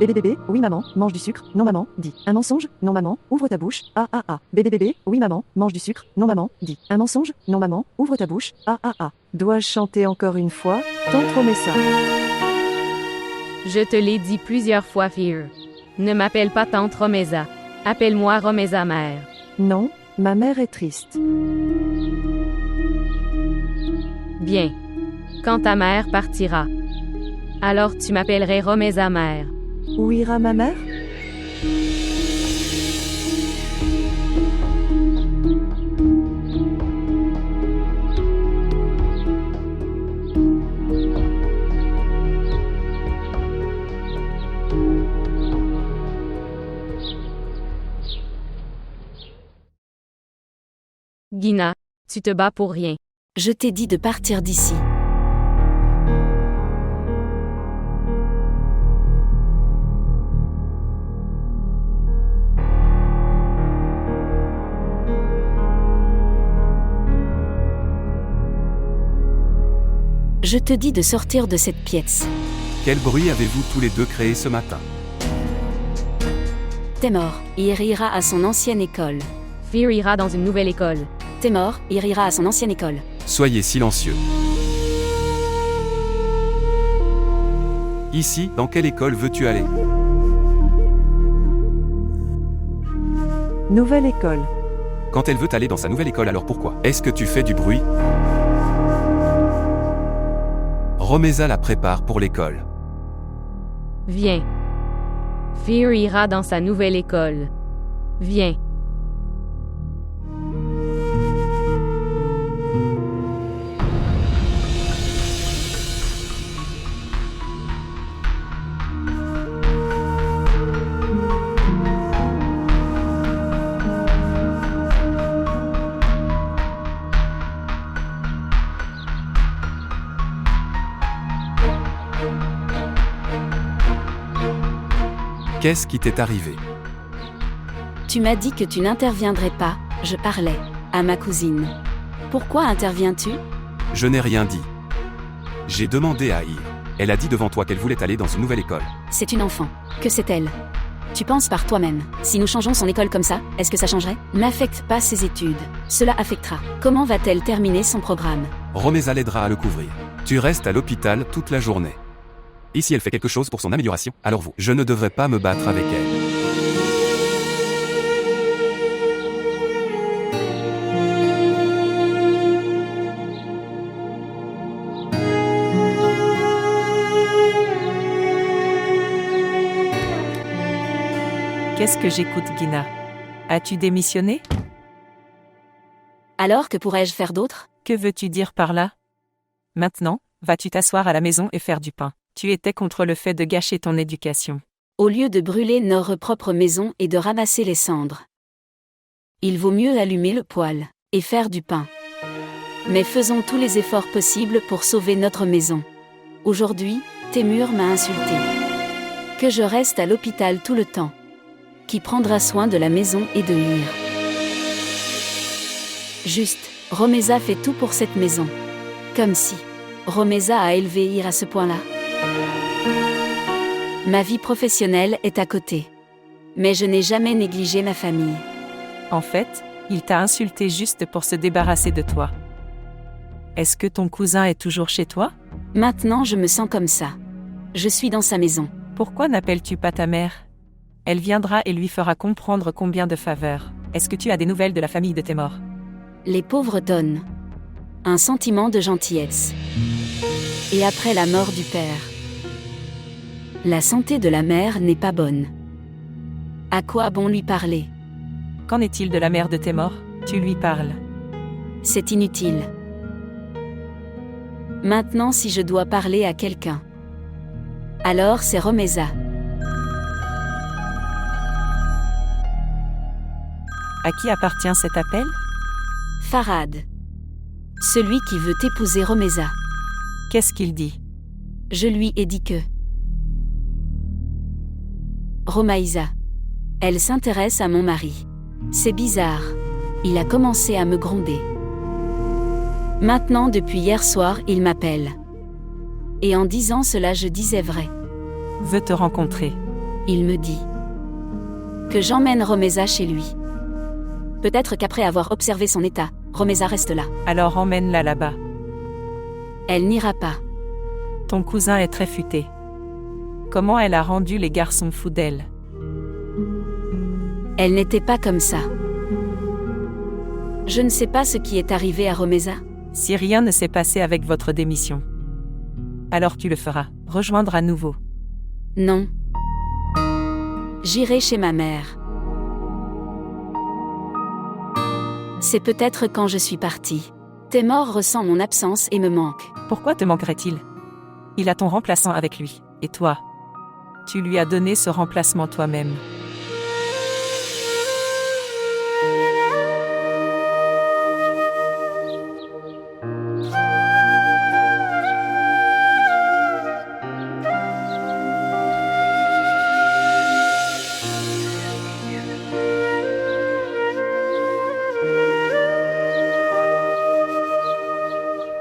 Bébé, oui maman, mange du sucre, non maman, dit. Un mensonge, non maman, ouvre ta bouche, ah ah ah. Bébé, oui maman, mange du sucre, non maman, dit. Un mensonge, non maman, ouvre ta bouche, ah ah ah. Dois-je chanter encore une fois, tante Romeza? Je te l'ai dit plusieurs fois, Fear. Ne m'appelle pas tante Romeza. Appelle-moi Romeza mère. Non, ma mère est triste. Bien. Quand ta mère partira, alors tu m'appellerais Romeza mère. Où ira ma mère? Gina, tu te bats pour rien. Je t'ai dit de partir d'ici. Je te dis de sortir de cette pièce. Quel bruit avez-vous tous les deux créé ce matin? T'es mort, il ira à son ancienne école. Fear ira dans une nouvelle école. T'es mort, il ira à son ancienne école. Soyez silencieux. Ici, dans quelle école veux-tu aller? Nouvelle école. Quand elle veut aller dans sa nouvelle école, alors pourquoi? Est-ce que tu fais du bruit? Romeza la prépare pour l'école. Viens. Fear ira dans sa nouvelle école. Viens. Qu'est-ce qui t'est arrivé? Tu m'as dit que tu n'interviendrais pas, je parlais à ma cousine. Pourquoi interviens-tu? Je n'ai rien dit. J'ai demandé à Ir. Elle a dit devant toi qu'elle voulait aller dans une nouvelle école. C'est une enfant. Que c'est-elle? Tu penses par toi-même. Si nous changeons son école comme ça, est-ce que ça changerait? N'affecte pas ses études. Cela affectera. Comment va-t-elle terminer son programme? Romeza l'aidera à le couvrir. Tu restes à l'hôpital toute la journée. Et si elle fait quelque chose pour son amélioration, alors je ne devrais pas me battre avec elle. Qu'est-ce que j'écoute, Gina? As-tu démissionné? Alors que pourrais-je faire d'autre? Que veux-tu dire par là? Maintenant, vas-tu t'asseoir à la maison et faire du pain? Tu étais contre le fait de gâcher ton éducation. Au lieu de brûler notre propre maison et de ramasser les cendres, il vaut mieux allumer le poêle et faire du pain. Mais faisons tous les efforts possibles pour sauver notre maison. Aujourd'hui, Témur m'a insulté. Que je reste à l'hôpital tout le temps. Qui prendra soin de la maison et de Ir? Juste, Romeza fait tout pour cette maison. Comme si Romeza a élevé Ir à ce point-là. Ma vie professionnelle est à côté. Mais je n'ai jamais négligé ma famille. En fait, il t'a insulté juste pour se débarrasser de toi. Est-ce que ton cousin est toujours chez toi? Maintenant je me sens comme ça. Je suis dans sa maison. Pourquoi n'appelles-tu pas ta mère? Elle viendra et lui fera comprendre combien de faveurs. Est-ce que tu as des nouvelles de la famille de tes morts? Les pauvres donnent un sentiment de gentillesse. Et après la mort du père, la santé de la mère n'est pas bonne. À quoi bon lui parler? Qu'en est-il de la mère de tes morts? Tu lui parles. C'est inutile. Maintenant si je dois parler à quelqu'un, alors c'est Romeza. À qui appartient cet appel? Farhad. Celui qui veut épouser Romeza. Qu'est-ce qu'il dit? Je lui ai dit que Romaïsa, elle s'intéresse à mon mari. C'est bizarre. Il a commencé à me gronder. Maintenant, depuis hier soir, il m'appelle. Et en disant cela, je disais vrai. Veut te rencontrer. Il me dit que j'emmène Romeza chez lui. Peut-être qu'après avoir observé son état, Romeza reste là. Alors emmène-la là-bas. Elle n'ira pas. Ton cousin est très futé. Comment elle a rendu les garçons fous d'elle? Elle n'était pas comme ça. Je ne sais pas ce qui est arrivé à Romeza. Si rien ne s'est passé avec votre démission, alors tu le feras, rejoindre à nouveau. Non. J'irai chez ma mère. C'est peut-être quand je suis partie. Témor ressent mon absence et me manque. Pourquoi te manquerait-il? Il a ton remplaçant avec lui. Et toi? Tu lui as donné ce remplacement toi-même.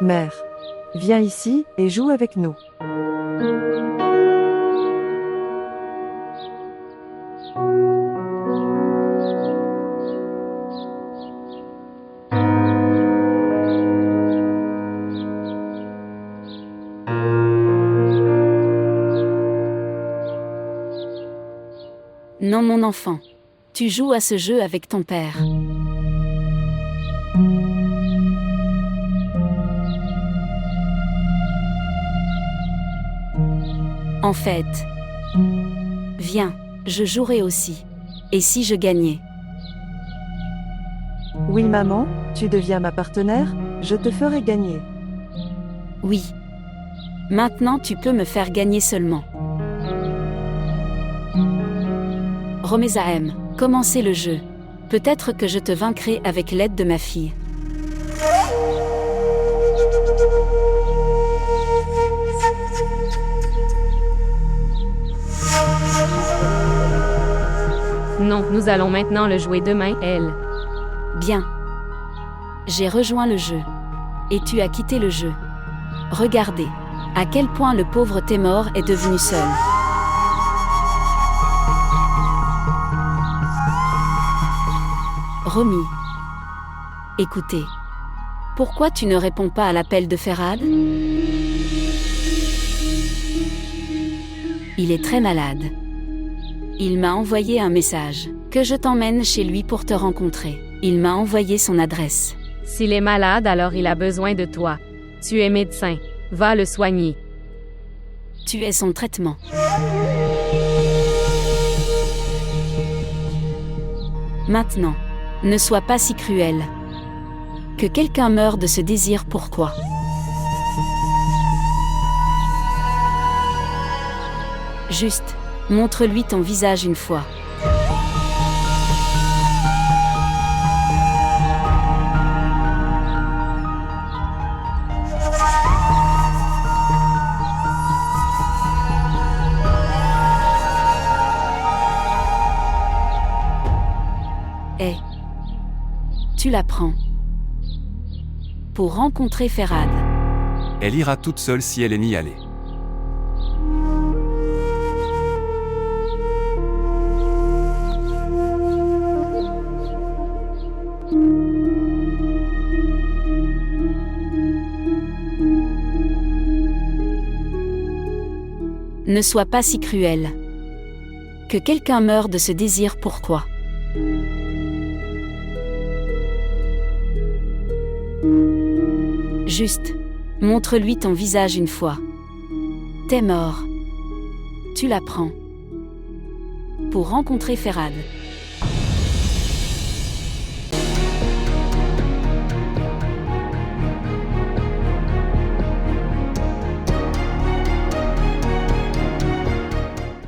Mère, viens ici et joue avec nous. Non mon enfant. Tu joues à ce jeu avec ton père. En fait, viens, je jouerai aussi. Et si je gagnais? Oui maman, tu deviens ma partenaire, je te ferai gagner. Oui. Maintenant tu peux me faire gagner seulement. Romeza aime commencer le jeu. Peut-être que je te vaincrai avec l'aide de ma fille. Non, nous allons maintenant le jouer demain, elle. Bien. J'ai rejoint le jeu. Et tu as quitté le jeu. Regardez. À quel point le pauvre Témor est devenu seul. Romy. Écoutez. Pourquoi tu ne réponds pas à l'appel de Ferhad? Il est très malade. Il m'a envoyé un message. Que je t'emmène chez lui pour te rencontrer. Il m'a envoyé son adresse. S'il est malade, alors il a besoin de toi. Tu es médecin. Va le soigner. Tu es son traitement. Maintenant, ne sois pas si cruel. Que quelqu'un meure de ce désir, pourquoi? Juste, montre-lui ton visage une fois. Hey, tu la prends. Pour rencontrer Ferhad. Elle ira toute seule si elle est n'y aller. Ne sois pas si cruel. Que quelqu'un meure de ce désir, pourquoi? Juste, montre-lui ton visage une fois. T'es mort. Tu la prends. Pour rencontrer Ferhad.